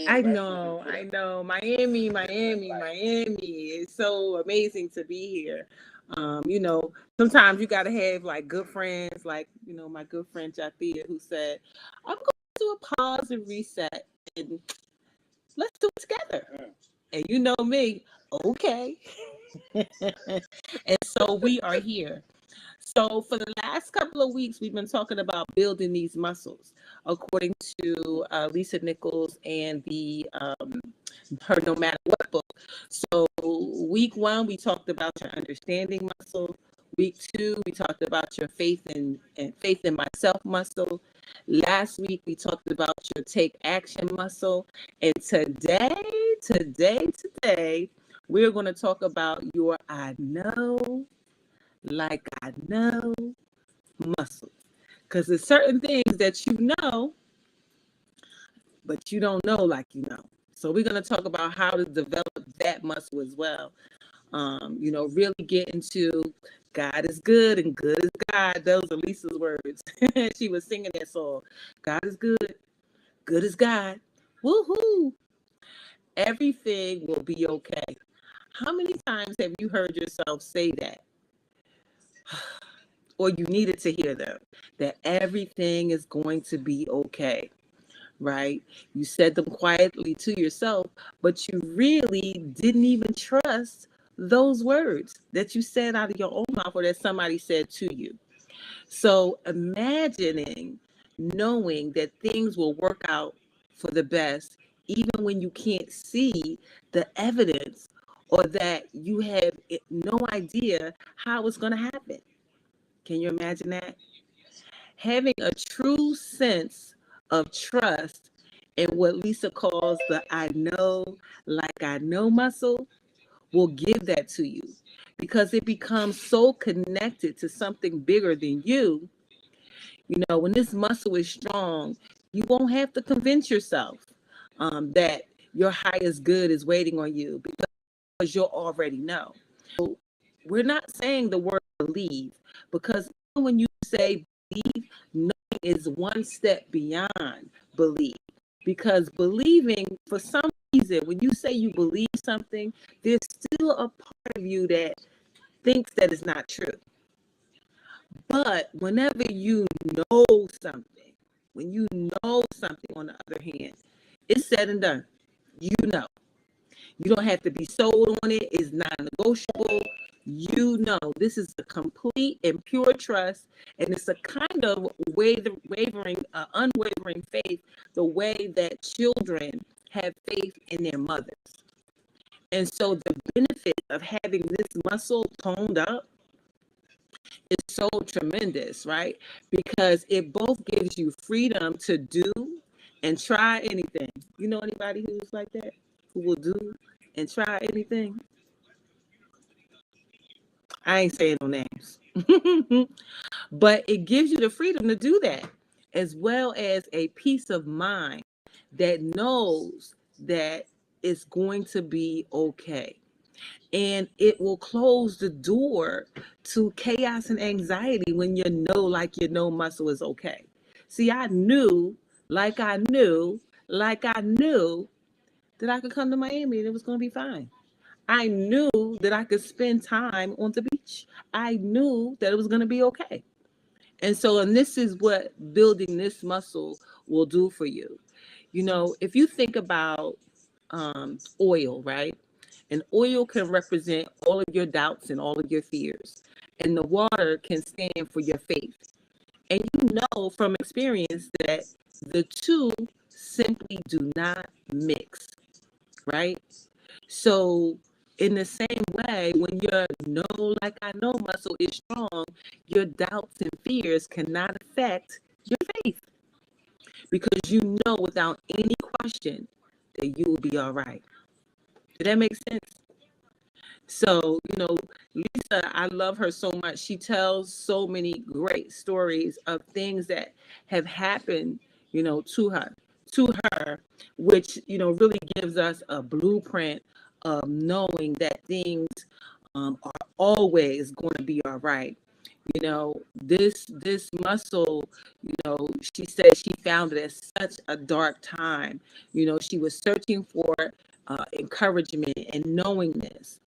I know. Miami. It's so amazing to be here. You know, sometimes you gotta have like good friends, like, you know, my good friend Jathia, who said, I'm going to do a pause and reset and let's do it together. And you know me, okay. And so we are here. So for the last couple of weeks, we've been talking about building these muscles, according to Lisa Nichols and the her No Matter What book. So week one, we talked about your understanding muscle. Week two, we talked about your faith in myself muscle. Last week, we talked about your take action muscle. And today, we're going to talk about your I know, like I know muscle. Because there's certain things that you know, but you don't know like you know. So we're going to talk about how to develop that muscle as well. You know, really get into God is good and good is God. Those are Lisa's words. She was singing that song. God is good is God. Woohoo! Everything will be okay. How many times have you heard yourself say that? Or you needed to hear them, that everything is going to be okay, right? You said them quietly to yourself, but you really didn't even trust those words that you said out of your own mouth or that somebody said to you. So imagining knowing that things will work out for the best, even when you can't see the evidence or that you have no idea how it's going to happen. Can you imagine that? Having a true sense of trust in what Lisa calls the I know, like I know muscle will give that to you because it becomes so connected to something bigger than you. You know, when this muscle is strong, you won't have to convince yourself that your highest good is waiting on you because you'll already know. So we're not saying the word believe because when you say believe, knowing is one step beyond believe. Because believing, for some reason, when you say you believe something, there's still a part of you that thinks that it's not true. But whenever you know something, when you know something, on the other hand, it's said and done. You know. You don't have to be sold on it. It's not negotiable. You know, this is a complete and pure trust, and it's a kind of unwavering faith, the way that children have faith in their mothers. And so the benefit of having this muscle toned up is so tremendous, right? Because it both gives you freedom to do and try anything. You know anybody who's like that? Who will do and try anything? I ain't saying no names. But it gives you the freedom to do that, as well as a peace of mind that knows that it's going to be okay. And it will close the door to chaos and anxiety when you know, like you know, muscle is okay. See, I knew, like I knew, like I knew that I could come to Miami and it was going to be fine. I knew that I could spend time on the beach. I knew that it was going to be okay. And this is what building this muscle will do for you. You know, if you think about oil, right? And oil can represent all of your doubts and all of your fears. And the water can stand for your faith. And you know from experience that the two simply do not mix, right? So, in the same way, when your know like I know muscle is strong, your doubts and fears cannot affect your faith because you know without any question that you will be all right. Did that make sense? So, you know, Lisa, I love her so much. She tells so many great stories of things that have happened, you know, to her, which, you know, really gives us a blueprint of knowing that things are always going to be all right. You know, this muscle, you know, she said she found it at such a dark time. You know, she was searching for encouragement and knowingness,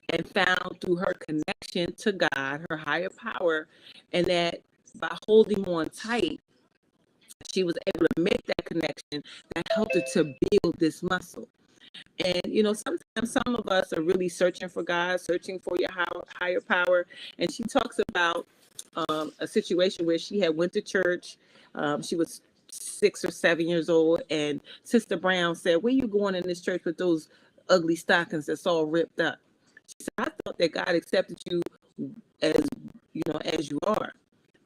and found through her connection to God, her higher power, and that by holding on tight, she was able to make that connection that helped her to build this muscle. And, you know, sometimes some of us are really searching for God, searching for your higher power. And she talks about a situation where she had went to church. She was 6 or 7 years old. And Sister Brown said, "Where you going in this church with those ugly stockings that's all ripped up?" She said, "I thought that God accepted you as, you know, as you are,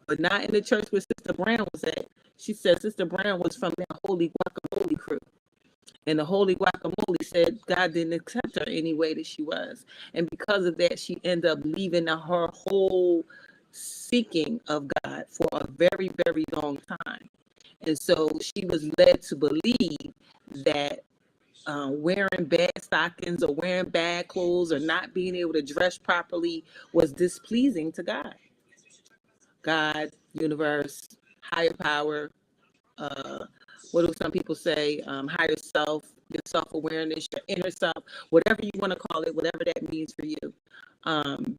but not in the church where Sister Brown was at." She said Sister Brown was from that Holy Guacamole crew. And the Holy Guacamole said God didn't accept her any way that she was. And because of that, she ended up leaving her whole seeking of God for a very, very long time. And so she was led to believe that wearing bad stockings or wearing bad clothes or not being able to dress properly was displeasing to God. God, universe, higher power, uh, what do some people say? Higher self, your self-awareness, your inner self, whatever you want to call it, whatever that means for you. Um,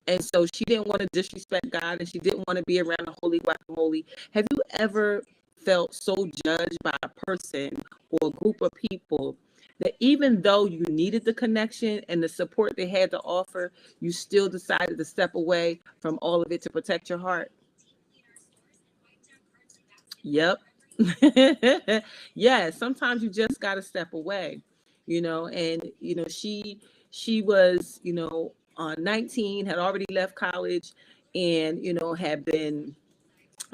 and so she didn't want to disrespect God, and she didn't want to be around the Holy Guacamole. Have you ever felt so judged by a person or a group of people that even though you needed the connection and the support they had to offer, you still decided to step away from all of it to protect your heart? Yep. Yeah, sometimes you just got to step away, you know, and you know, she was, you know, 19, had already left college, and you know, had been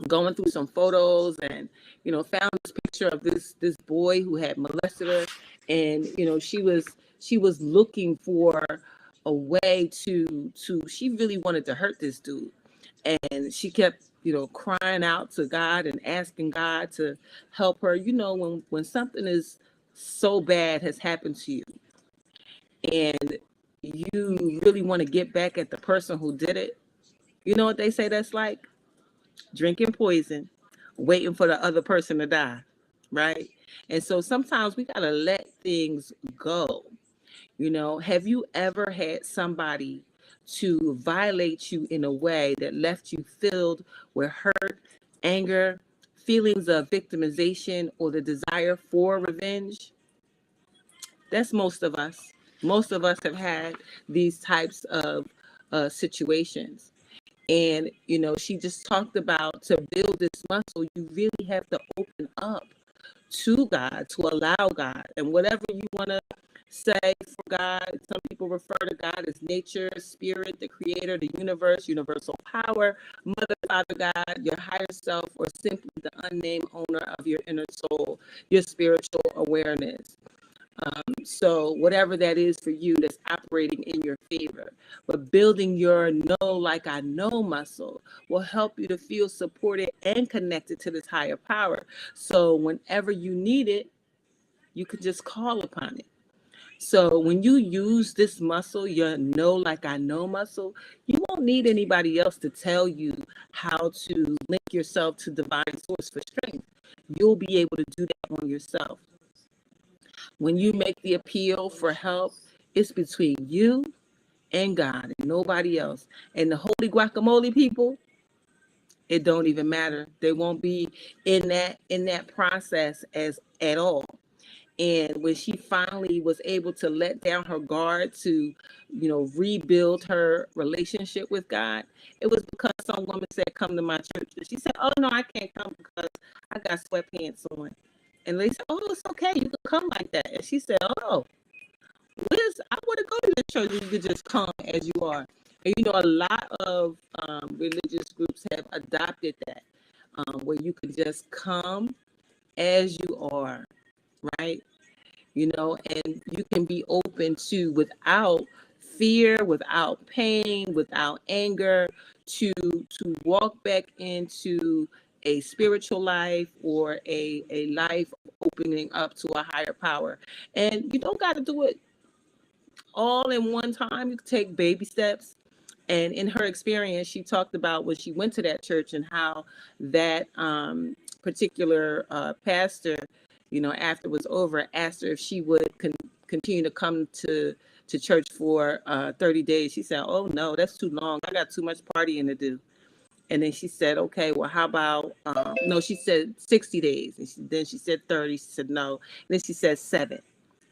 going through some photos, and you know, found this picture of this boy who had molested her. And you know, she was looking for a way to she really wanted to hurt this dude. And she kept, you know, crying out to God and asking God to help her. You know, when something is so bad has happened to you, and you really want to get back at the person who did it, you know what they say that's like? Drinking poison, waiting for the other person to die, right? And so sometimes we got to let things go. You know, have you ever had somebody to violate you in a way that left you filled with hurt, anger, feelings of victimization, or the desire for revenge? That's most of us. Most of us have had these types of situations. And, you know, she just talked about to build this muscle, you really have to open up to God, to allow God. And whatever you want to say for God, some people refer to God as nature, spirit, the creator, the universe, universal power, mother, father, God, your higher self, or simply the unnamed owner of your inner soul, your spiritual awareness. So whatever that is for you that's operating in your favor, but building your know like I know muscle will help you to feel supported and connected to this higher power. So whenever you need it, you could just call upon it. So when you use this muscle, your know like I know muscle, you won't need anybody else to tell you how to link yourself to divine source for strength. You'll be able to do that on yourself. When you make the appeal for help, it's between you and God and nobody else. And the holy guacamole people, it don't even matter. They won't be in that process as at all. And when she finally was able to let down her guard to, you know, rebuild her relationship with God, it was because some woman said, "Come to my church." And she said, "Oh no, I can't come because I got sweatpants on." And they said, "Oh, it's okay. You can come like that." And she said, "Oh, I want to go to the church where you can just come as you are." And you know, a lot of religious groups have adopted that, where you can just come as you are, right? You know, and you can be open to, without fear, without pain, without anger, to walk back into a spiritual life or a life opening up to a higher power. And you don't got to do it all in one time. You can take baby steps. And in her experience, she talked about when she went to that church and how that particular pastor, after it was over, asked her if she would continue to come to church for 30 days. She said, "Oh, no, that's too long. I got too much partying to do." And then she said, "Okay, well, how about," no, she said 60 days. And then she said 30. She said, "No." And then she said 7.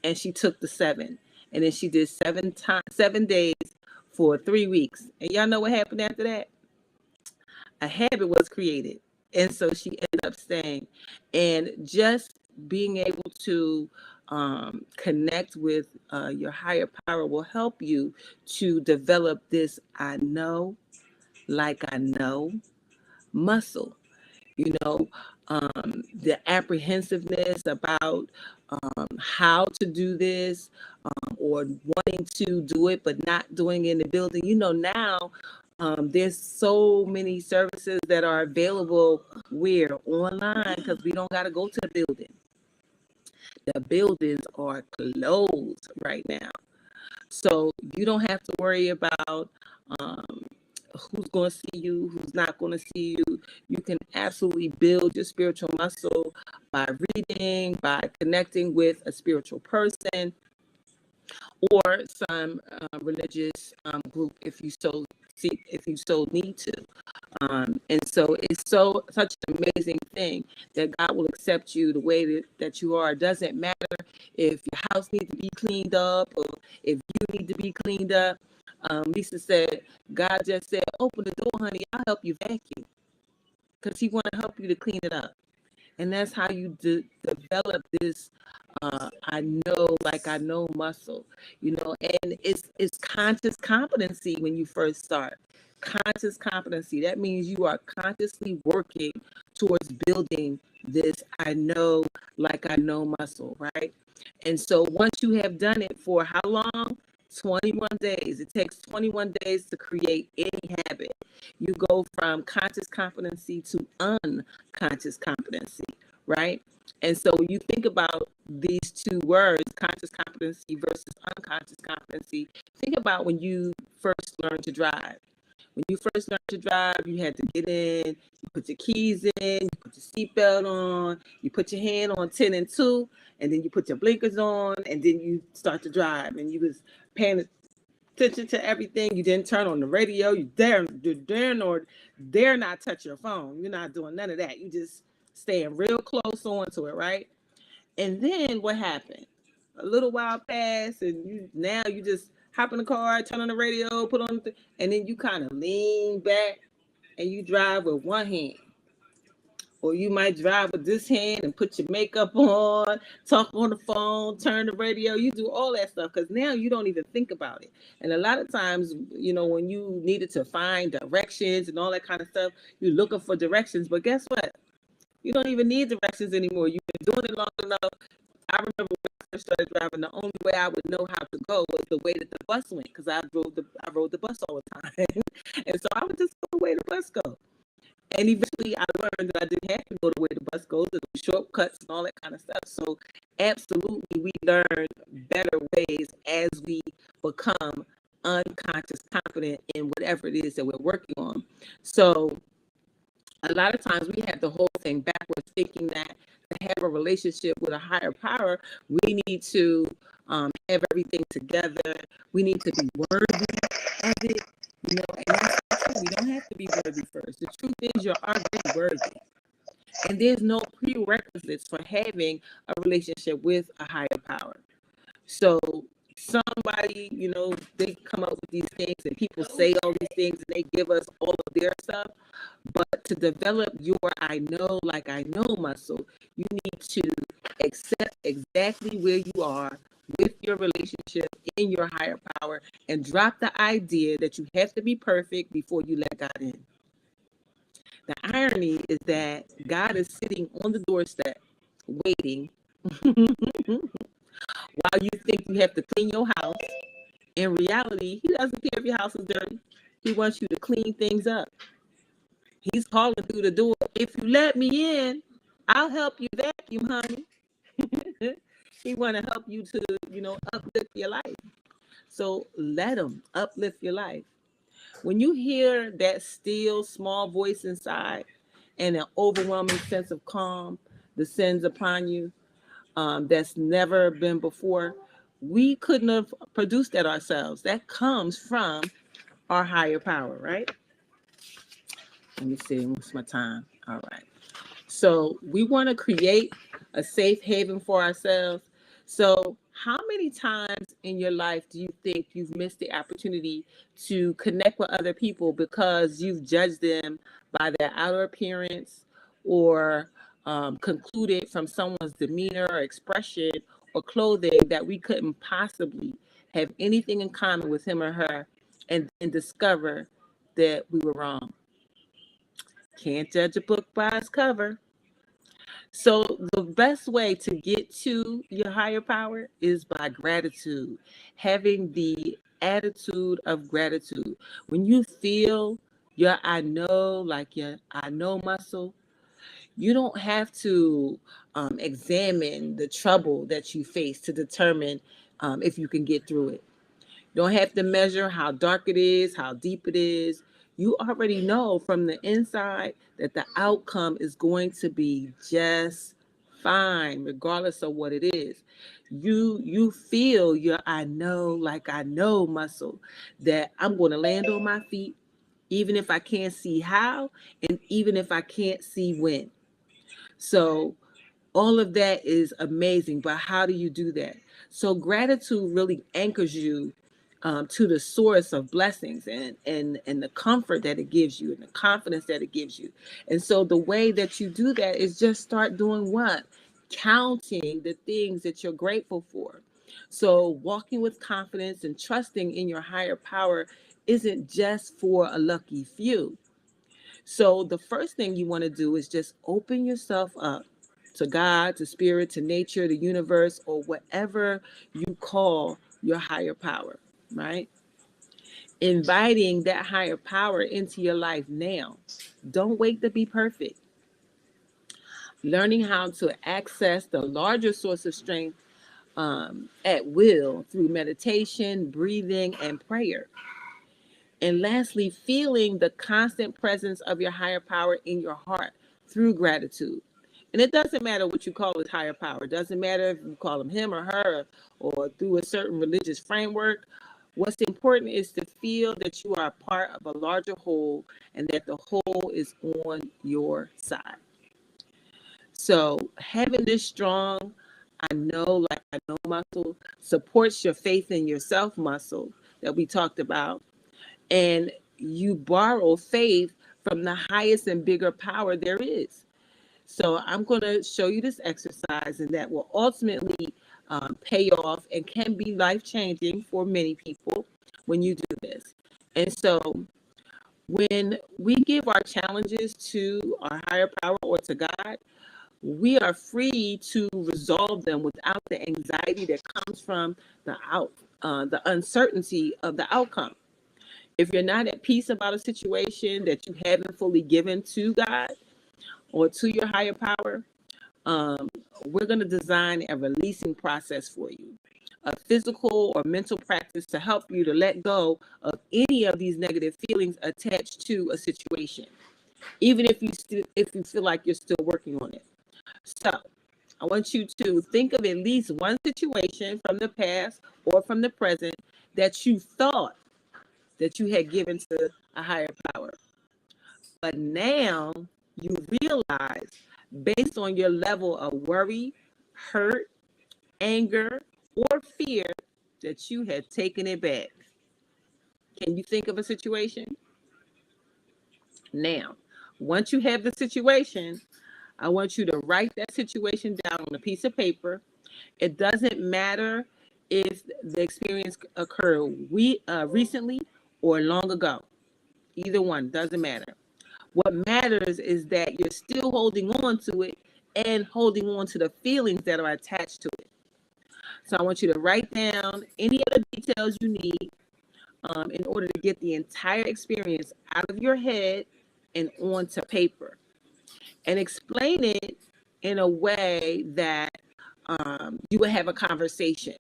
And she took the 7. And then she did 7 days for 3 weeks. And y'all know what happened after that? A habit was created. And so she ended up staying. And just being able to connect with your higher power will help you to develop this I know, like I know muscle. The apprehensiveness about how to do this, or wanting to do it but not doing it in the building. Now there's so many services that are available. We're online because we don't got to go to the building. The buildings are closed right now. So you don't have to worry about who's going to see you, who's not going to see you. You can absolutely build your spiritual muscle by reading, by connecting with a spiritual person or some religious group if you so need to. And so it's such an amazing thing that God will accept you the way that you are. It doesn't matter if your house needs to be cleaned up or if you need to be cleaned up. Lisa said, God just said, "Open the door, honey. I'll help you vacuum," because He want to help you to clean it up. And that's how you develop this I know, like I know muscle, and it's conscious competency when you first start. Conscious competency. That means you are consciously working towards building this I know, like I know muscle, right? And so once you have done it for how long? 21 days. It takes 21 days to create any habit. You go from conscious competency to unconscious competency, right? And so when you think about these two words, conscious competency versus unconscious competency, think about when you first learned to drive. When you first learned to drive, you had to get in, you put your keys in, you put your seatbelt on, you put your hand on 10 and 2, and then you put your blinkers on, and then you start to drive. And you was paying attention to everything. You didn't turn on the radio. You dare not touch your phone. You're not doing none of that. You just staying real close onto it, right? And then what happened? A little while passed, and you just hop in the car, turn on the radio, put on and then you kind of lean back and you drive with one hand. Or you might drive with this hand and put your makeup on, talk on the phone, turn the radio. You do all that stuff because now you don't even think about it. And a lot of times, when you needed to find directions and all that kind of stuff, you're looking for directions. But guess what? You don't even need directions anymore. You've been doing it long enough. I remember when I first started driving, the only way I would know how to go was the way that the bus went, because I rode the bus all the time. And so I would just go the way the bus goes. And eventually I learned that I didn't have to go the way the bus goes, the shortcuts and all that kind of stuff. So absolutely we learn better ways as we become unconscious confident in whatever it is that we're working on. So a lot of times we have the whole thing backwards, thinking that to have a relationship with a higher power, we need to have everything together. We need to be worthy of it, and that's not true. We don't have to be worthy first. The truth is you're already worthy. And there's no prerequisites for having a relationship with a higher power. So somebody, they come up with these things and people say all these things and they give us all of their stuff. But to develop your I know, like I know muscle, you need to accept exactly where you are with your relationship in your higher power and drop the idea that you have to be perfect before you let God in. The irony is that God is sitting on the doorstep waiting while you think you have to clean your house. In reality, He doesn't care if your house is dirty. He wants you to clean things up. He's calling through the door. If you let me in, I'll help you vacuum, honey. He want to help you to, uplift your life. So let Him uplift your life. When you hear that still small voice inside and an overwhelming sense of calm descends upon you, that's never been before, we couldn't have produced that ourselves. That comes from our higher power, right? Let me see, what's my time? All right. So we want to create a safe haven for ourselves. So how many times in your life do you think you've missed the opportunity to connect with other people because you've judged them by their outer appearance, or concluded from someone's demeanor or expression or clothing that we couldn't possibly have anything in common with him or her, and then discover that we were wrong? Can't judge a book by its cover. So the best way to get to your higher power is by gratitude, having the attitude of gratitude. When you feel your I know, like your I know muscle, you don't have to examine the trouble that you face to determine if you can get through it. Don't have to measure how dark it is, how deep it is. You already know from the inside that the outcome is going to be just fine, regardless of what it is. You feel your I know, like I know muscle, that I'm going to land on my feet, even if I can't see how, and even if I can't see when. So all of that is amazing, but how do you do that? So gratitude really anchors you to the source of blessings, and the comfort that it gives you and the confidence that it gives you. And so the way that you do that is just start doing what? Counting the things that you're grateful for. So walking with confidence and trusting in your higher power isn't just for a lucky few. So the first thing you want to do is just open yourself up to God, to spirit, to nature, the universe, or whatever you call your higher power, right? Inviting that higher power into your life now. Don't wait to be perfect. Learning how to access the larger source of strength at will through meditation, breathing, and prayer. And lastly, feeling the constant presence of your higher power in your heart through gratitude. And it doesn't matter what you call his higher power. It doesn't matter if you call him him or her, or through a certain religious framework. What's important is to feel that you are a part of a larger whole, and that the whole is on your side. So having this strong, I know, like I know muscle supports your faith in yourself muscle that we talked about. And you borrow faith from the highest and bigger power there is. So I'm going to show you this exercise, and that will ultimately pay off and can be life-changing for many people when you do this. And so when we give our challenges to our higher power or to God, we are free to resolve them without the anxiety that comes from the uncertainty of the outcome. If you're not at peace about a situation that you haven't fully given to God or to your higher power, um, we're going to design a releasing process for you, a physical or mental practice to help you to let go of any of these negative feelings attached to a situation, even if you feel like you're still working on it. So I want you to think of at least one situation from the past or from the present that you thought that you had given to a higher power. But now you realize, based on your level of worry, hurt, anger, or fear, that you had taken it back. Can you think of a situation? Now, once you have the situation, I want you to write that situation down on a piece of paper. It doesn't matter if the experience occurred recently or long ago. Either one, doesn't matter. What matters is that you're still holding on to it and holding on to the feelings that are attached to it. So I want you to write down any of the details you need in order to get the entire experience out of your head and onto paper. And explain it in a way that you would have a conversation,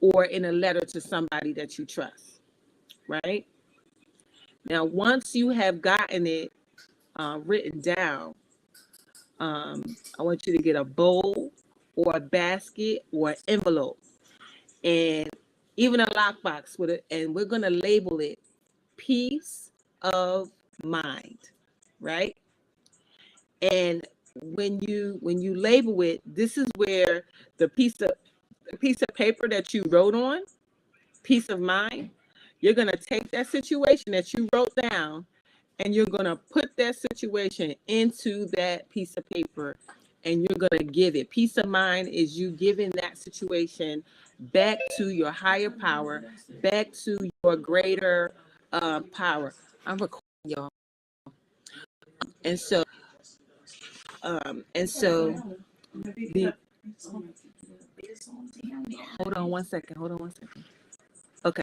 or in a letter to somebody that you trust, right? Now, once you have gotten it written down, I want you to get a bowl or a basket or an envelope and even a lockbox with it, and we're gonna label it peace of mind, right? And when you label it, this is where the piece of paper that you wrote on, peace of mind, you're gonna take that situation that you wrote down and you're going to put that situation into that piece of paper and you're going to give it. Peace of mind is you giving that situation back to your higher power, back to your greater power. I'm recording, y'all. And so, the, hold on one second. Okay.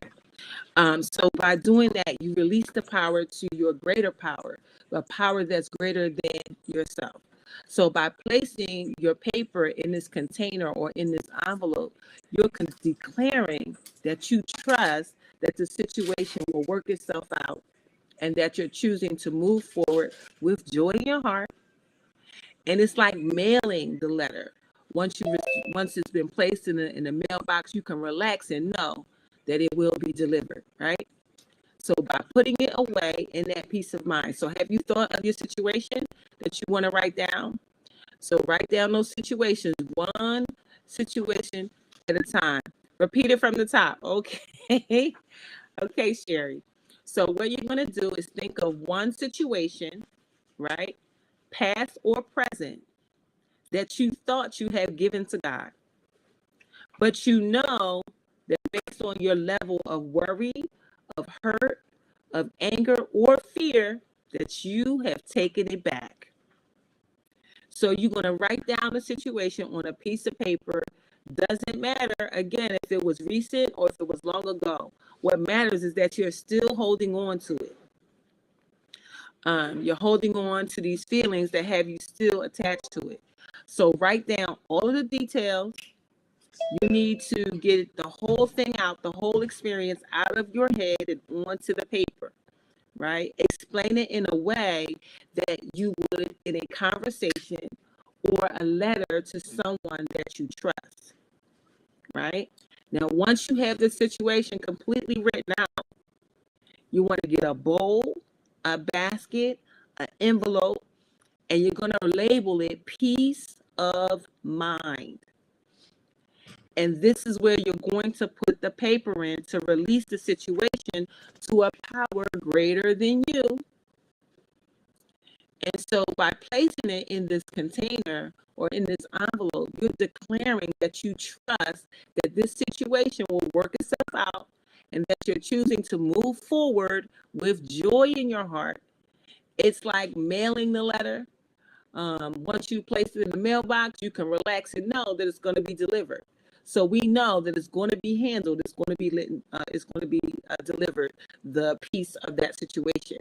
So by doing that, you release the power to your greater power, the power that's greater than yourself. So by placing your paper in this container or in this envelope, you're declaring that you trust that the situation will work itself out and that you're choosing to move forward with joy in your heart. And it's like mailing the letter. Once it's been placed in the mailbox, you can relax and know that it will be delivered, right? So by putting it away in that peace of mind. So have you thought of your situation that you want to write down? So write down those situations, one situation at a time. Repeat it from the top. Okay. Okay, Sherry. So what you're going to do is think of one situation, right? Past or present, that you thought you have given to God. But you know that based on your level of worry, of hurt, of anger, or fear, that you have taken it back. So you're going to write down the situation on a piece of paper. Doesn't matter, again, if it was recent or if it was long ago. What matters is that you're still holding on to it. You're holding on to these feelings that have you still attached to it. So write down all of the details. You need to get the whole thing out, the whole experience out of your head and onto the paper, right? Explain it in a way that you would in a conversation or a letter to someone that you trust, right? Now, once you have the situation completely written out, you want to get a bowl, a basket, an envelope, and you're going to label it peace of mind. And this is where you're going to put the paper in to release the situation to a power greater than you. And so by placing it in this container or in this envelope, you're declaring that you trust that this situation will work itself out and that you're choosing to move forward with joy in your heart. It's like mailing the letter. Once you place it in the mailbox, you can relax and know that it's going to be delivered. So we know that it's going to be handled. It's going to be delivered. The piece of that situation.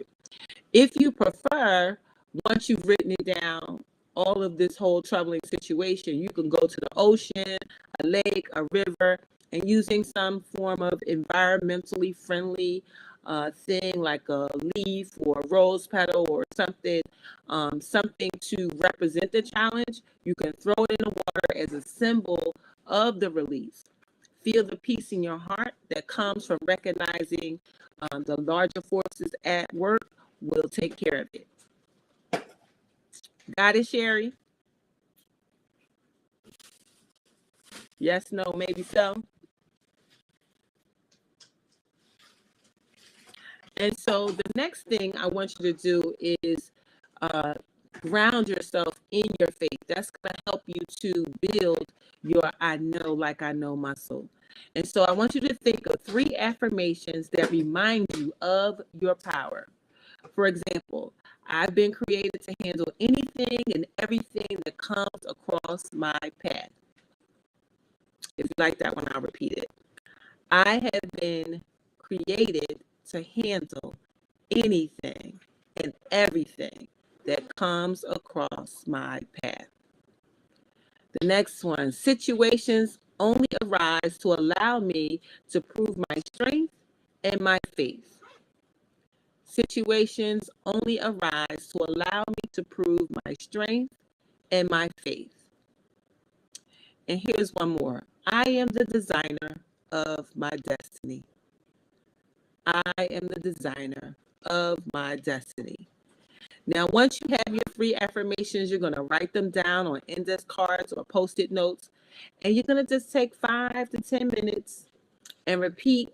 If you prefer, once you've written it down, all of this whole troubling situation, you can go to the ocean, a lake, a river, and using some form of environmentally friendly thing like a leaf or a rose petal or something, something to represent the challenge, you can throw it in the water as a symbol of the release. Feel the peace in your heart that comes from recognizing the larger forces at work will take care of it. Got it, Sherry? Yes, no, maybe so. And so the next thing I want you to do is ground yourself in your faith. That's going to help you to build your I know like I know muscle. And so I want you to think of 3 affirmations that remind you of your power. For example, I've been created to handle anything and everything that comes across my path. If you like that one, I'll repeat it. I have been created to handle anything and everything that comes across my path. The next one, situations only arise to allow me to prove my strength and my faith. Situations only arise to allow me to prove my strength and my faith. And here's one more. I am the designer of my destiny. I am the designer of my destiny. Now, once you have your 3 affirmations, you're going to write them down on index cards or Post-it notes, and you're going to just take 5 to 10 minutes and repeat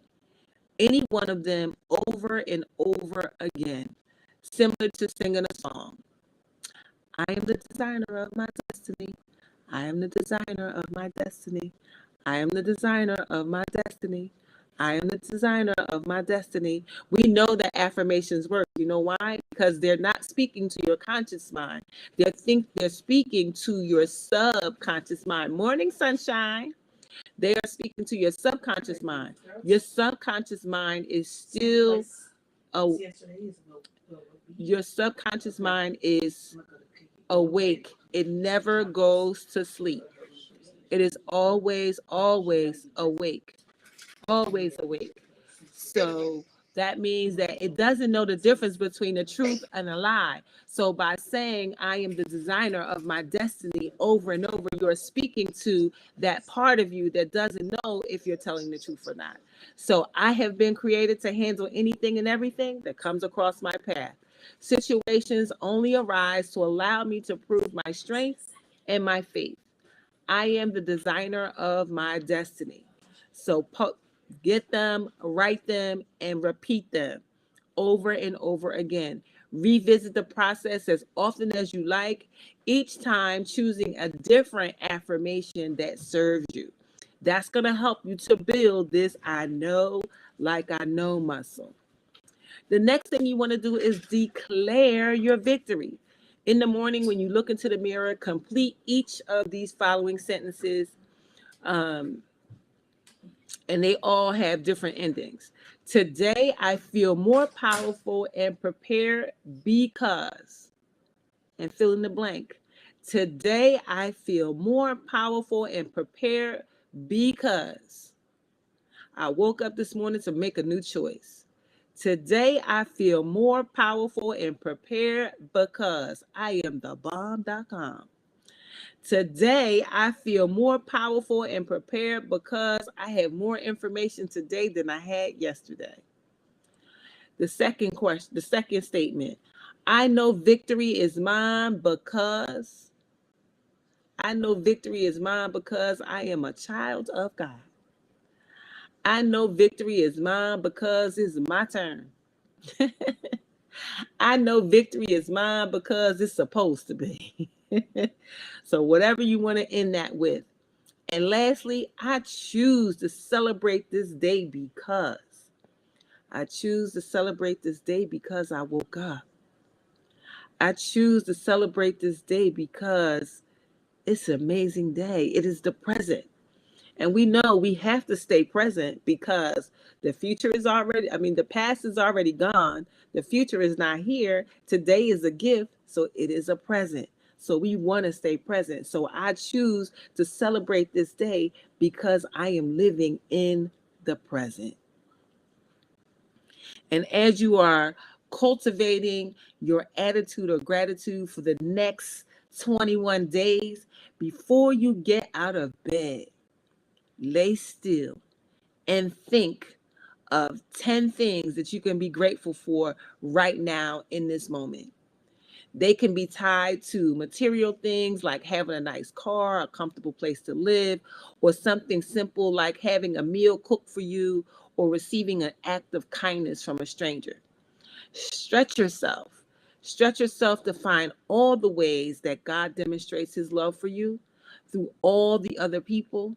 any one of them over and over again, similar to singing a song. I am the designer of my destiny. I am the designer of my destiny. I am the designer of my destiny. I am the designer of my destiny. We know that affirmations work. You know why? Because they're not speaking to your conscious mind. They're speaking to your subconscious mind. Morning, sunshine. They are speaking to your subconscious mind. Your subconscious mind is still your subconscious mind is awake. It never goes to sleep. It is always, always awake. Always awake. So that means that it doesn't know the difference between a truth and a lie. So by saying I am the designer of my destiny over and over, you're speaking to that part of you that doesn't know if you're telling the truth or not. So I have been created to handle anything and everything that comes across my path. Situations only arise to allow me to prove my strengths and my faith. I am the designer of my destiny. So get them, write them, and repeat them over and over again. Revisit the process as often as you like, each time choosing a different affirmation that serves you. That's going to help you to build this I know like I know muscle. The next thing you want to do is declare your victory. In the morning, when you look into the mirror, complete each of these following sentences, and they all have different endings. Today, I feel more powerful and prepared because, and fill in the blank. Today, I feel more powerful and prepared because I woke up this morning to make a new choice. Today, I feel more powerful and prepared because I am the bomb.com. Today, I feel more powerful and prepared because I have more information today than I had yesterday. The second statement, I know victory is mine because I am a child of God. I know victory is mine because it's my turn. I know victory is mine because it's supposed to be. So whatever you want to end that with. And lastly, I choose to celebrate this day because I woke up. I choose to celebrate this day because it's an amazing day. It is the present. And we know we have to stay present because the past is already gone. The future is not here. Today is a gift, so it is a present. So we want to stay present. So I choose to celebrate this day because I am living in the present. And as you are cultivating your attitude of gratitude for the next 21 days, before you get out of bed, lay still and think of 10 things that you can be grateful for right now in this moment. They can be tied to material things like having a nice car, a comfortable place to live, or something simple like having a meal cooked for you or receiving an act of kindness from a stranger. Stretch yourself. Stretch yourself to find all the ways that God demonstrates his love for you through all the other people.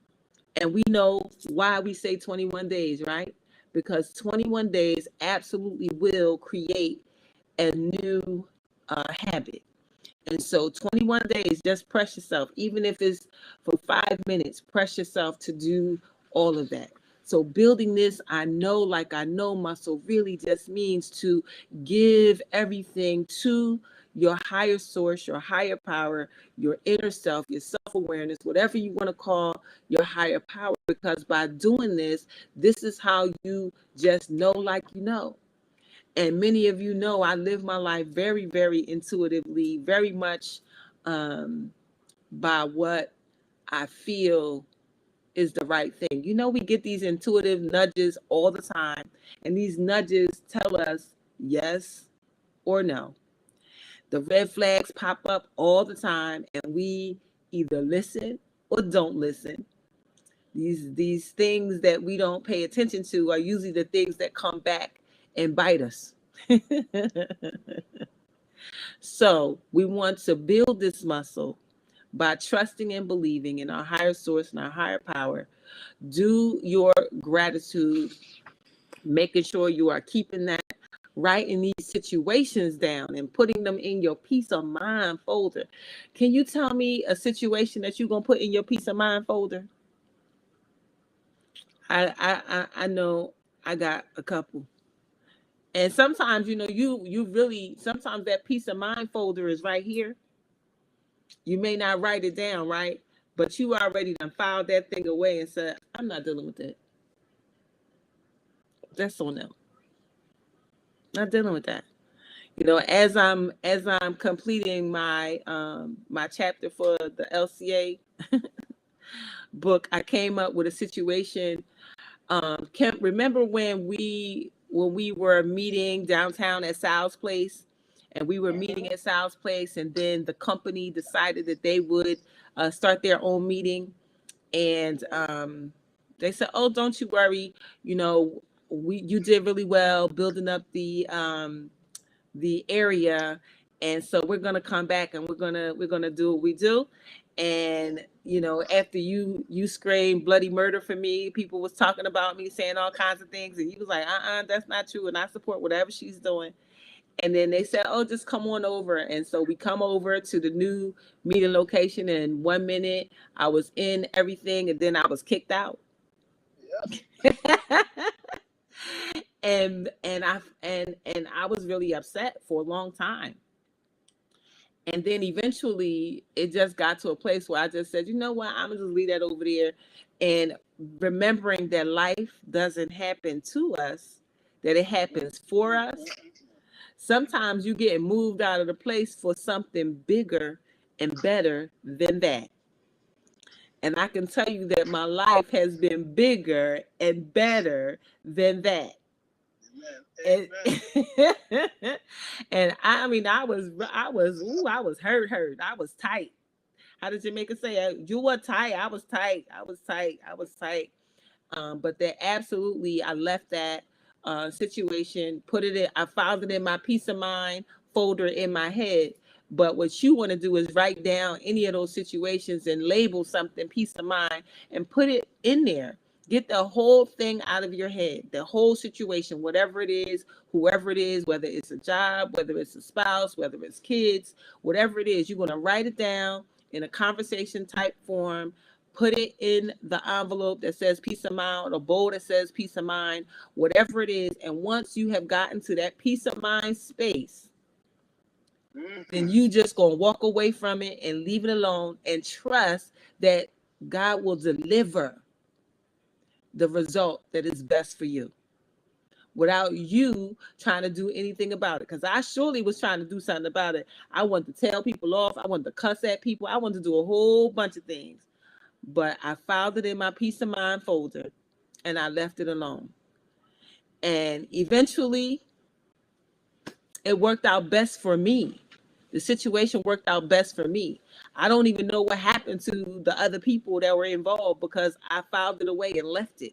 And we know why we say 21 days, right? Because 21 days absolutely will create a new habit. And so 21 days, just press yourself, even if it's for 5 minutes, press yourself to do all of that. So building this I know like I know muscle really just means to give everything to your higher source, your higher power, your inner self, your self-awareness, whatever you want to call your higher power, because by doing this, this is how you just know like you know. And many of you know I live my life very, very intuitively, very much by what I feel is the right thing. You know, we get these intuitive nudges all the time, and these nudges tell us yes or no. The red flags pop up all the time, and we either listen or don't listen. These things that we don't pay attention to are usually the things that come back and bite us. So we want to build this muscle by trusting and believing in our higher source and our higher power. Do your gratitude, making sure you are keeping that writing these situations down and putting them in your peace of mind folder. Can you tell me a situation that you're gonna put in your peace of mind folder? I know I got a couple. And sometimes, you know, you really, sometimes that peace of mind folder is right here. You may not write it down, right? But you already done filed that thing away and said, I'm not dealing with that. That's on them. Not dealing with that. You know, as I'm completing my chapter for the LCA book, I came up with a situation. Can't remember when we were meeting downtown at Sal's place, and we were meeting at Sal's place, and then the company decided that they would start their own meeting, and they said, "Oh, don't you worry, you know, you did really well building up the area, and so we're gonna come back and we're gonna do what we do." And you know, after you screamed bloody murder for me, people was talking about me, saying all kinds of things, and he was like, that's not true, and I support whatever she's doing. And then they said, oh, just come on over. And so we come over to the new meeting location, and 1 minute I was in everything, and then I was kicked out. And I was really upset for a long time. And then eventually it just got to a place where I just said, you know what, I'm gonna just leave that over there. And remembering that life doesn't happen to us, that it happens for us. Sometimes you get moved out of the place for something bigger and better than that. And I can tell you that my life has been bigger and better than that. And, and I mean, I was hurt. I was tight. How did Jamaica say? You were tight. I was tight. I was tight. I was tight. But that absolutely, I left that situation, put it in, I filed it in my peace of mind folder in my head. But what you want to do is write down any of those situations and label something peace of mind and put it in there. Get the whole thing out of your head, the whole situation, whatever it is, whoever it is, whether it's a job, whether it's a spouse, whether it's kids, whatever it is, you're going to write it down in a conversation type form. Put it in the envelope that says peace of mind, or bowl that says peace of mind, whatever it is. And once you have gotten to that peace of mind space, then you just gonna walk away from it and leave it alone and trust that God will deliver the result that is best for you without you trying to do anything about it. Because I surely was trying to do something about it. I wanted to tell people off. I wanted to cuss at people. I wanted to do a whole bunch of things. But I filed it in my peace of mind folder and I left it alone. And eventually it worked out best for me. The situation worked out best for me. I don't even know what happened to the other people that were involved because I filed it away and left it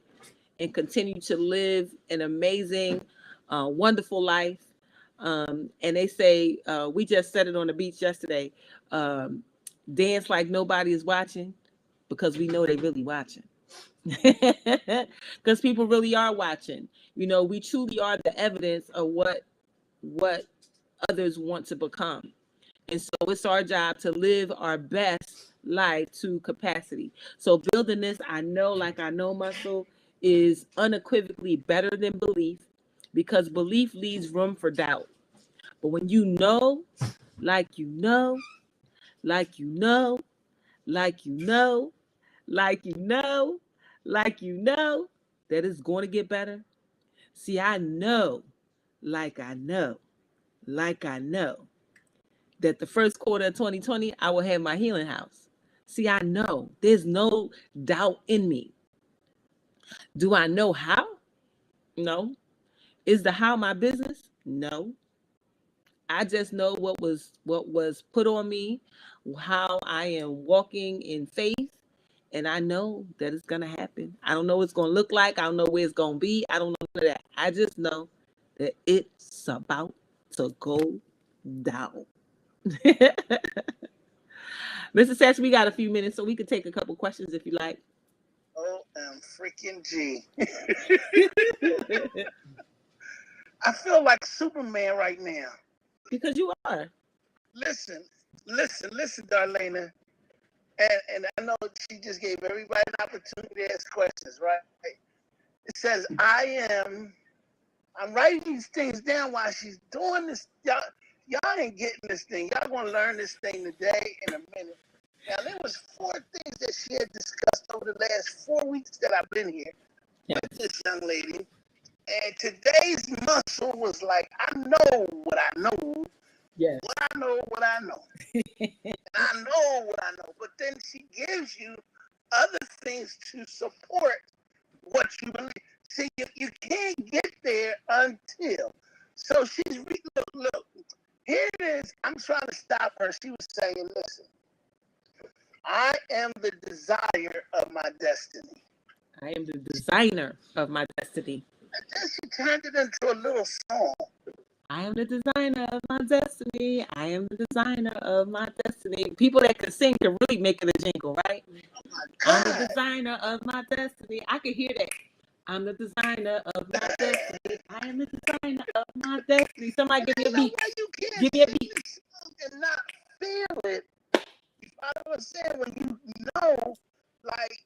and continued to live an amazing, wonderful life. And they say, we just said it on the beach yesterday, dance like nobody is watching, because we know they really watching. Because people really are watching. You know, we truly are the evidence of what others want to become. And so it's our job to live our best life to capacity. So building this, I know muscle is unequivocally better than belief, because belief leaves room for doubt. But when you know, like you know, like you know, like you know, like you know, like you know, that it's going to get better. See, I know like I know, like I know that the first quarter of 2020, I will have my healing house. See, I know there's no doubt in me. Do I know how? No. Is the how my business? No. I just know what was put on me, how I am walking in faith, and I know that it's gonna happen. I don't know what it's gonna look like. I don't know where it's gonna be. I don't know none of that. I just know that it's about to go down. Mr. Satch, we got a few minutes, so we could take a couple questions if you like. Freaking G. I feel like Superman right now. Because you are. Listen, Darlaina. And I know she just gave everybody an opportunity to ask questions, right? It says, I'm writing these things down while she's doing this. Y'all ain't getting this thing. Y'all gonna learn this thing today in a minute. Now, there was 4 things that she had discussed over the last 4 weeks that I've been here with this young lady. And today's muscle was like, I know what I know. Yes. What I know. And I know what I know. But then she gives you other things to support what you believe. See, you can't get there until. So she's, look, here it is. I'm trying to stop her. She was saying, listen, I am the desire of my destiny. I am the designer of my destiny. And then she turned it into a little song. I am the designer of my destiny. I am the designer of my destiny. People that can sing can really make it a jingle, right? Oh my God. I'm the designer of my destiny. I can hear that. I'm the designer of my destiny. I am the designer of my destiny. Somebody give me a beat. Give me a beat. And not feel it. You follow what I'm saying? When you know, like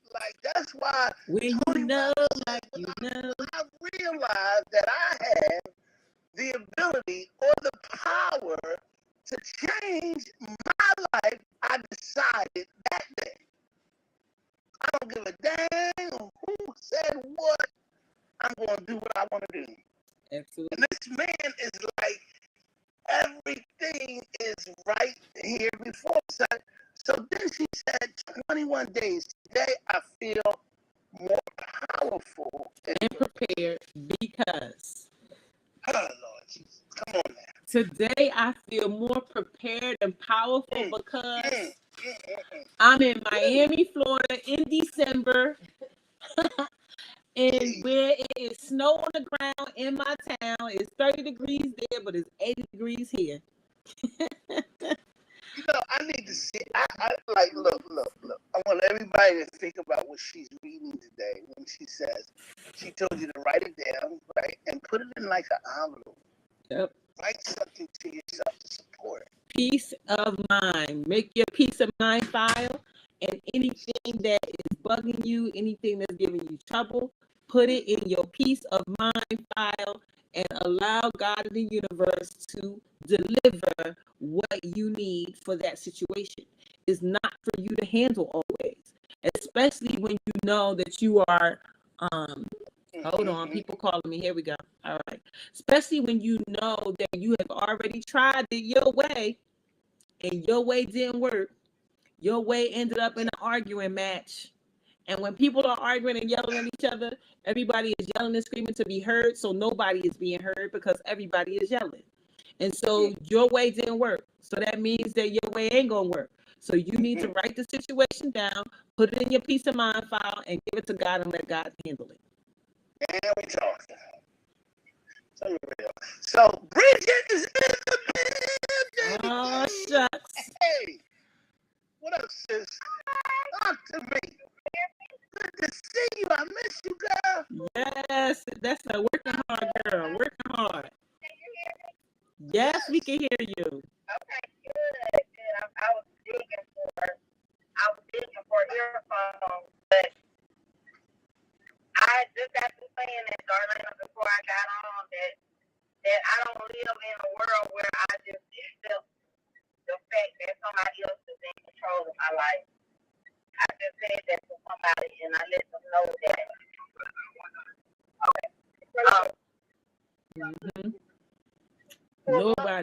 that's why. When you know, like you know. I realized that I had the ability or the power to change my life. I decided that day. I don't give a dang who said what. I'm going to do what I want to do. Absolutely. And this man is like, everything is right here before us. So then she said 21 days. Today I feel more powerful and prepared because. Oh, Lord Jesus. Come on now. Today I feel more prepared and powerful because I'm in Miami, Florida in December. And where it is snow on the ground in my town, it's 30 degrees there, but it's 80 degrees here. You know, I need to see. I like look. I want everybody to think about what she's reading today when she says she told you to write it down, right, and put it in like an envelope. Yep. Write something to yourself to support. Peace of mind. Make your peace of mind file, and anything that is bugging you, anything that's giving you trouble, put it in your peace of mind file and allow God in the universe to deliver what you need for that situation. It's not for you to handle always, especially when you know that you are hold on, people calling me. Here we go. All right. Especially when you know that you have already tried it your way and your way didn't work. Your way ended up in an arguing match. And when people are arguing and yelling at each other, everybody is yelling and screaming to be heard. So nobody is being heard because everybody is yelling. And so your way didn't work. So that means that your way ain't going to work. So you need to write the situation down, put it in your peace of mind file, and give it to God and let God handle it. And we talking. So Bridget is in the building. Oh, shucks. Hey, what up, sis? Talk to me. Good to see you. I miss you, girl. Yes, that's a working hard girl. Working hard. Can you hear me? Yes, we can hear you. Okay, good. I was digging for earphones, but I just got to saying that, Darlaina, before I got on, that I don't live in a world where I just accept the fact that somebody else is in control of my life. I just said that to somebody, and I let them know that. Okay.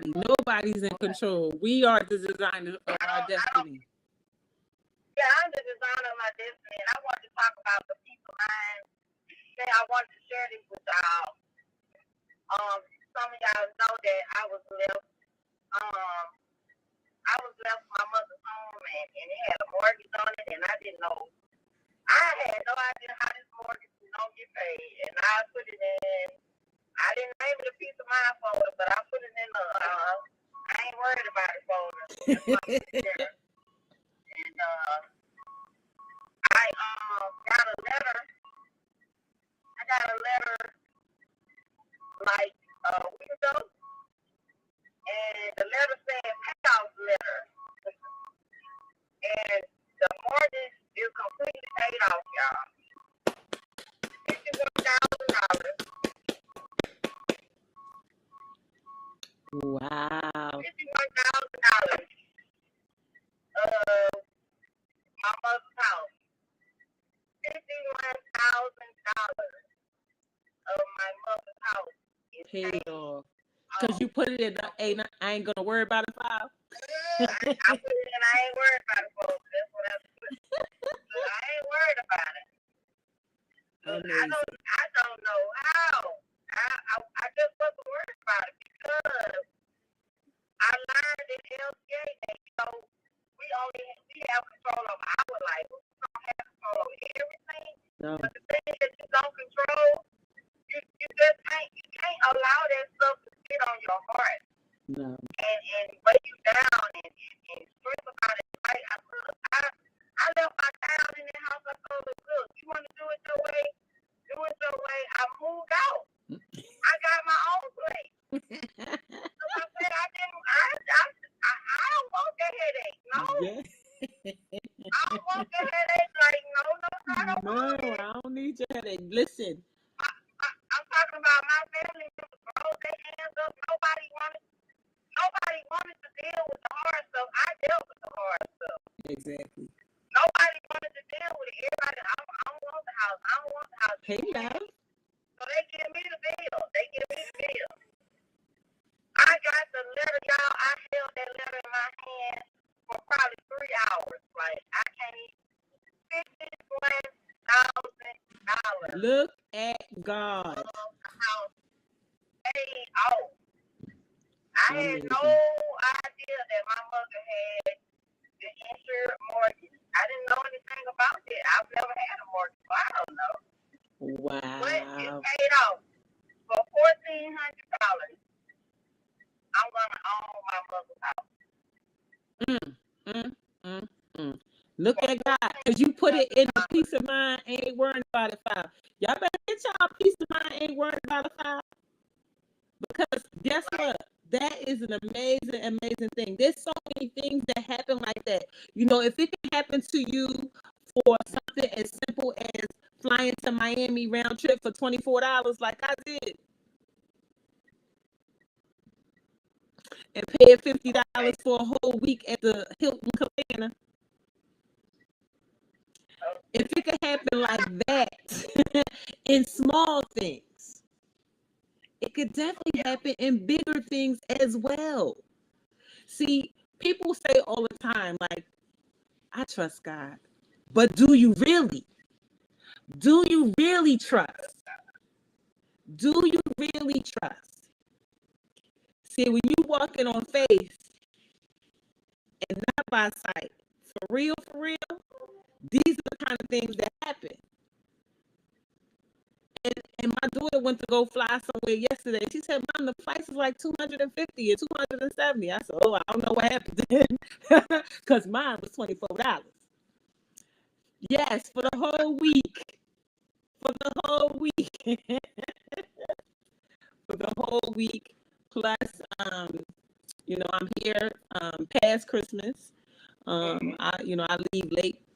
Nobody's in control. We are the designers of our destiny. Yeah, I'm the designer of my destiny, and I want to talk about the peace of mind. I wanted to share this with y'all. Some of y'all know that I was left. I was left my mother's home, and it had a mortgage on it, and I didn't know. I had no idea how this mortgage was gonna get paid, and I put it in. I didn't name it a peace of mind folder, but I put it in the. I ain't worried about it folder. And I got a letter. I got a letter like a week ago, and the letter said payoff letter, and the mortgage is completely paid off, y'all. $51,000. Wow. $51,000 of my mother's house. $51,000 of my mother's house is paid off. Because you put it in the I ain't gonna worry about it file. I put it in, I ain't worried about it, folks. That's what I put. I ain't worried about it. I don't know how. I just wasn't worried about it because I learned in LCA that, we have control of our life. We don't have control over everything. No. But the thing that you don't control, you just can't allow that stuff to sit on your heart. No. And weigh you down and stress about it. I left my child in the house. I told her, look, you want to do it your way? Do it your way. I moved out. I got my own place. So I said, I don't want that headache. No. Yeah. I don't want that headache. Like, no, I don't want it. I don't need your headache. Listen. I'm talking about my family members rolled their hands up. Nobody wanted to deal with the hard stuff. I dealt with the hard stuff. Exactly. Nobody wanted to deal with it. Everybody, I don't want the house. I don't want the house. Pay out. So they give me the bill. I got the letter, y'all. I held that letter in my hand for probably 3 hours. Like, I can't $51,000. Look at God. House paid off. I had no idea that my mother had the insured mortgage. I didn't know anything about it. I've never had a mortgage, so I don't know. Wow. But it paid off. For $1,400, I'm going to own my mother's house. Look at God. Because you put it in a peace of mind, ain't worrying about it file. Y'all better get y'all peace of mind, ain't worrying about it file. Because guess what? That is an amazing thing. There's so many things that happen like that. If it can happen to you for something as simple as flying to Miami round trip for $24 like I did, and paying $50 for a whole week at the Hilton Cabana. If it could happen like that in small things, it could definitely happen in bigger things as well. See, people say all the time, like, I trust God. But do you really? Do you really trust? Do you really trust? See, when you walking on faith and not by sight, for real, these are the kind of things that happen. And my daughter went to go fly somewhere yesterday. She said, Mom, the price is like $250 or $270. I said, oh, I don't know what happened then. Because mine was $24. Yes, for the whole week. For the whole week. Plus, I'm here past Christmas. I leave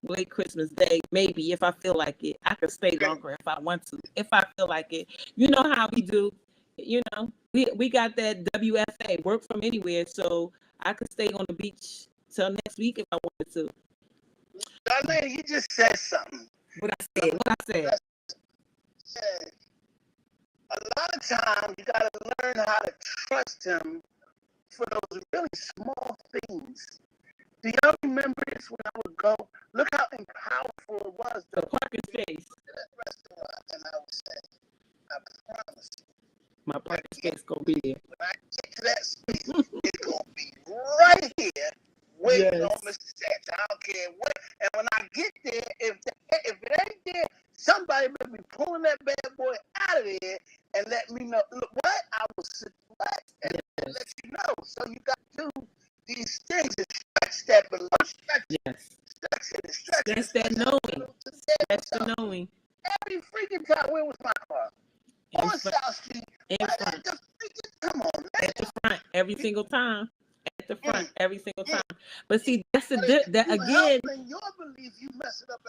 late Christmas Day. Maybe if I feel like it, I could stay longer if I want to. If I feel like it, you know how we do. We got that WFA, work from anywhere, so I could stay on the beach till next week if I wanted to. Darlaina, you just said something. What I said. A lot of times you gotta learn how to trust him for those really small things. Do y'all remember this when I would go? Look how powerful it was. The parking space. That restaurant, and I would say, I promise you, My parking space gonna be there. when I get to that space, it's gonna be right here, waiting on Mr. Sachs. I don't care what. And when I get there, if it ain't there, somebody better be pulling that bad boy out of there and let me know. Look, what? I will sit right and let you know. So you got to do these things and stretch that below. Stretch it. Yes. Stretch it. Stretch it. That's that knowing. That's the knowing. Every freaking time, where was my car? On South Street. In front. Come on, man. At the front, every single time. At the front, every single time. But see, that's that again. Your belief, you mess it up.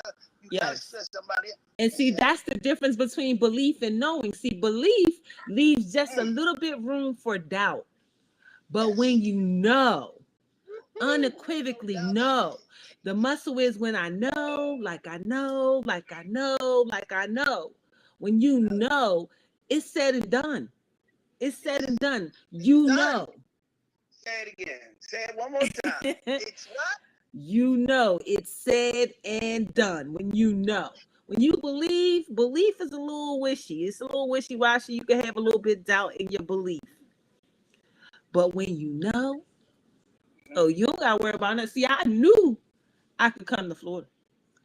You Yes. stress somebody else. And see, that's the difference between belief and knowing. See, belief leaves just a little bit room for doubt. But when you know, unequivocally know, the muscle is when I know, like I know, like I know, like I know. When you know, it's said and done. It's said and done. You know. Say it again. Say it one more time. It's what? You know. It's said and done when you know. When you believe is a little wishy. It's a little wishy-washy. You can have a little bit of doubt in your belief. But when you know, oh, you don't got to worry about it. See, I knew I could come to Florida.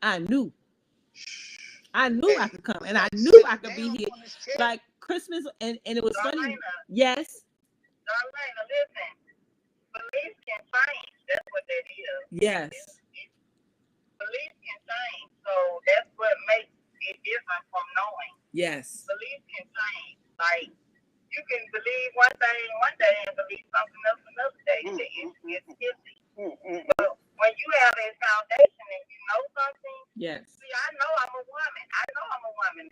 I knew I could come. And I knew I could be here. Like Christmas, and it was funny. Yes. Darlaina, listen. Belief can change. That's what that is. Yes. Belief can change. So that's what makes it different from knowing. Yes. Belief can change. Like, you can believe one thing one day and believe something else another day. It's iffy. But when you have a foundation and you know something, yes. See, I know I'm a woman. I know I'm a woman.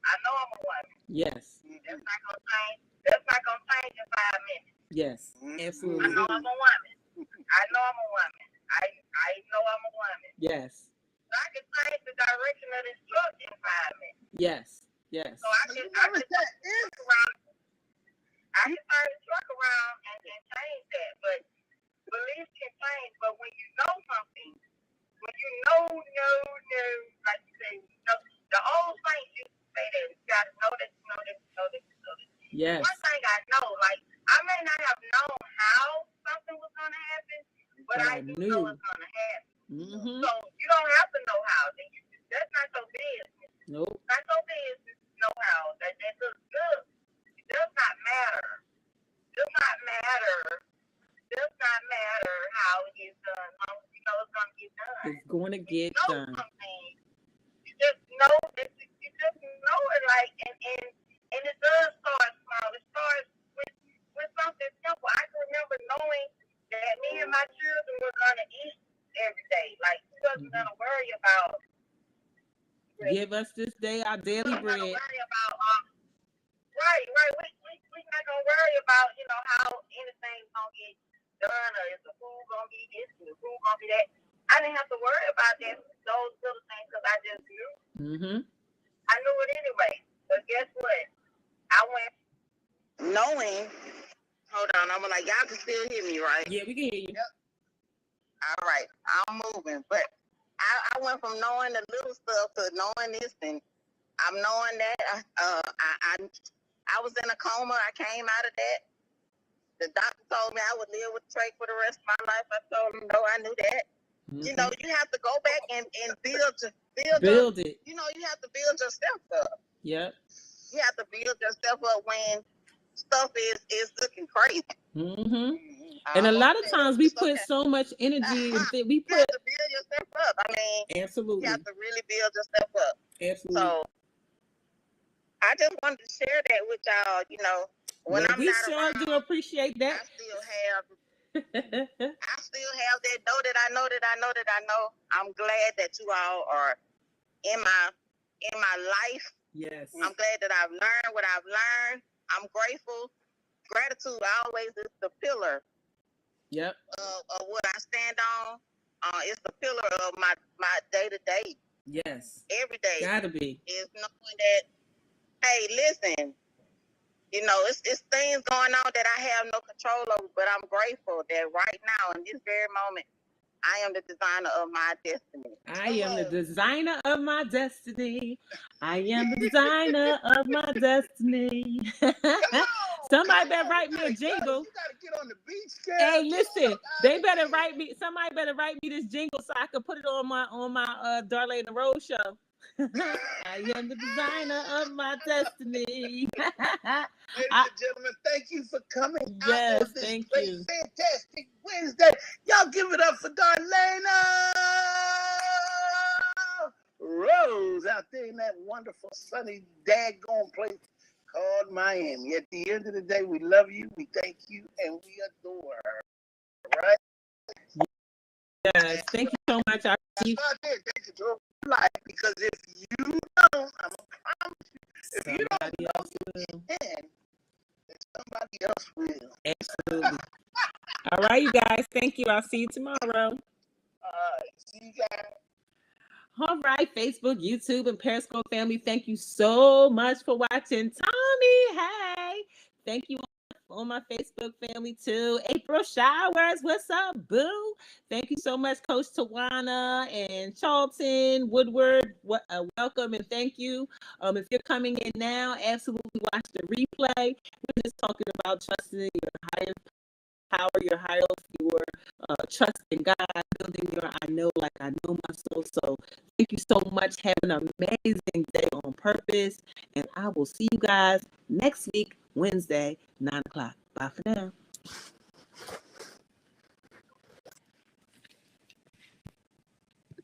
I know I'm a woman. Yes. That's not gonna change. That's not gonna change in 5 minutes. Yes. Absolutely. I know I'm a woman. I know I'm a woman. I know I'm a woman. Yes. So I can change the direction of this truck in 5 minutes. Yes. Yes. So I can turn the truck around and change that. But beliefs can change. But when you know something, when you know, like you say, the old saints used to say that you gotta know that you know that you know that you know that. Yes. One thing I know, like I may not have known how something was gonna happen, but I do know it's gonna happen. Mm-hmm. So you don't have to know how. That's not your business. Nope. Not your business to know how. That looks good. It does not matter. Does not matter. Does not matter how it is done. Long as you know it's gonna get done. It's going to get done. Something. You just know that. You just know it, like, and it does start small. It starts with something simple. I can remember knowing that me and my children were gonna eat every day. Like, we wasn't gonna worry about. Give us this day our daily bread. We're not gonna worry about. Right. We're not gonna worry about how anything's gonna get done or is the food gonna be this or the food gonna be that. I didn't have to worry about those little things because I just knew. Mm-hmm. I knew it anyway. But guess what? I went knowing. Hold on, I'm like, y'all can still hear me, right? Yeah, we can hear you. Yep. All right, I'm moving, but I went from knowing the little stuff to knowing this, and I'm knowing that I was in a coma. I came out of that. The doctor told me I would live with trach for the rest of my life. I told him no, I knew that. Mm-hmm. You have to go back and build it. You have to build yourself up. Yep. You have to build yourself up when stuff is looking crazy. Mm-hmm. And a lot of times we put so much energy into we put. You have to build yourself up. I mean, absolutely. You have to really build yourself up. Absolutely. So I just wanted to share that with y'all. When I'm we not sure around, do appreciate that. I still have that know that I know that I know that I know. I'm glad that you all are in my life. Yes. I'm glad that I've learned what I've learned. I'm grateful. Gratitude always is the pillar. Yep. Of what I stand on. It's the pillar of my day to day. Yes. Every day. Gotta be. Is knowing that, hey, listen, it's things going on that I have no control over, but I'm grateful that right now in this very moment, I am the designer of my destiny. I am the designer of my destiny. I am the designer of my destiny. Somebody better write me a jingle. You gotta get on the beach, girl. Hey, listen, they better write me. Somebody better write me this jingle so I can put it on my Darlaina Rose show. I am the designer of my destiny. Ladies and gentlemen, thank you for coming out on this great, fantastic Wednesday. Y'all give it up for Darlaina Rose out there in that wonderful, sunny, daggone place called Miami. At the end of the day, we love you, we thank you, and we adore her. Right? Yes, thank you so much. That's not it. Thank you for life, because if you don't, I'm gonna promise you, if you don't know you can, then somebody else will. Absolutely. All right, you guys. Thank you. I'll see you tomorrow. All right. See you guys. All right, Facebook, YouTube, and Periscope family, thank you so much for watching. Tommy, hey. Thank you on my Facebook family too. April Showers, what's up, boo? Thank you so much, Coach Tawana and Charlton Woodward. Welcome and thank you. If you're coming in now, absolutely watch the replay. We're just talking about trusting in your higher power, your higher self, your trust in God, building your I know like I know myself. So thank you so much. Have an amazing day on purpose. And I will see you guys next week, Wednesday, 9 o'clock. Bye for now.